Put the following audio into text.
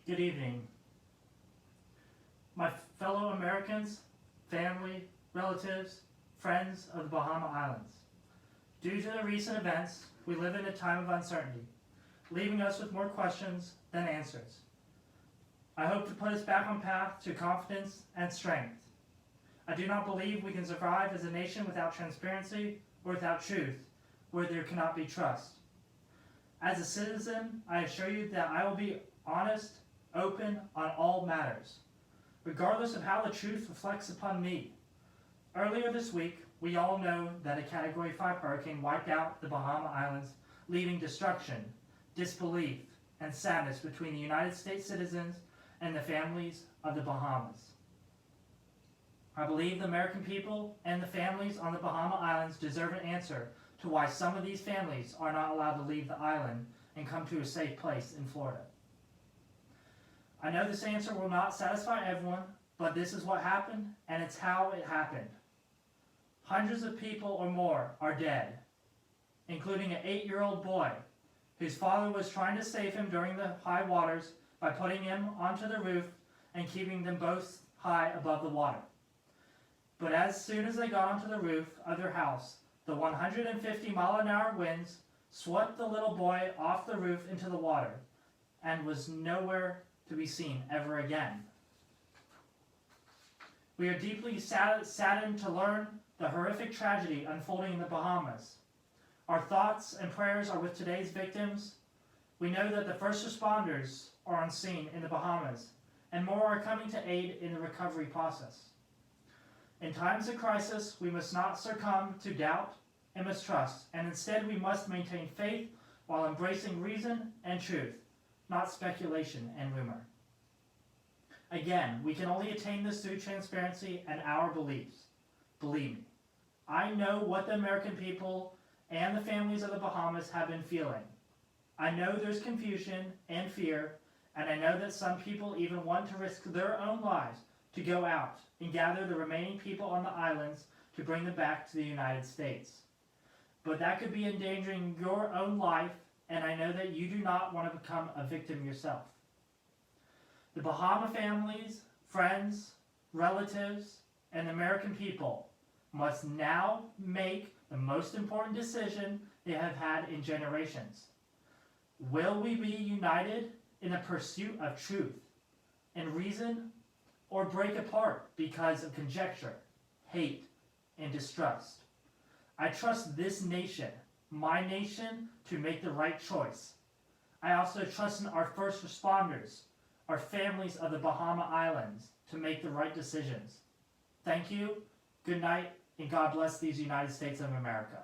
Good evening. My fellow Americans, family, relatives, friends of the Bahama Islands. Due to the recent events, we live in a time of uncertainty, leaving us with more questions than answers. I hope to put us back on path to confidence and strength. I do not believe we can survive as a nation without transparency or without truth, where there cannot be trust. As a citizen, I assure you that I will be honest, open on all matters, regardless of how the truth reflects upon me. Earlier this week, we all know that a Category 5 hurricane wiped out the Bahama Islands, leaving destruction, disbelief, and sadness between the United States citizens and the families of the Bahamas. I believe the American people and the families on the Bahama Islands deserve an answer to why some of these families are not allowed to leave the island and come to a safe place in Florida. I know this answer will not satisfy everyone, but this is what happened, and it's how it happened. Hundreds of people or more are dead, including an 8-year-old boy whose father was trying to save him during the high waters by putting him onto the roof and keeping them both high above the water. But as soon as they got onto the roof of their house, the 150-mile-an-hour winds swept the little boy off the roof into the water and was nowhere to be seen ever again. We are deeply saddened to learn the horrific tragedy unfolding in the Bahamas. Our thoughts and prayers are with today's victims. We know that the first responders are on scene in the Bahamas, and more are coming to aid in the recovery process. In times of crisis, we must not succumb to doubt and mistrust, and instead we must maintain faith while embracing reason and truth, not speculation and rumor. Again, we can only attain this through transparency and our beliefs. Believe me, I know what the American people and the families of the Bahamas have been feeling. I know there's confusion and fear, and I know that some people even want to risk their own lives to go out and gather the remaining people on the islands to bring them back to the United States. But that could be endangering your own life, and I know that you do not want to become a victim yourself. The Bahama families, friends, relatives, and the American people must now make the most important decision they have had in generations. Will we be united in the pursuit of truth and reason, or break apart because of conjecture, hate, and distrust? I trust this nation, my nation, to make the right choice. I also trust in our first responders, our families of the Bahama Islands, to make the right decisions. Thank you, good night, and God bless these United States of America.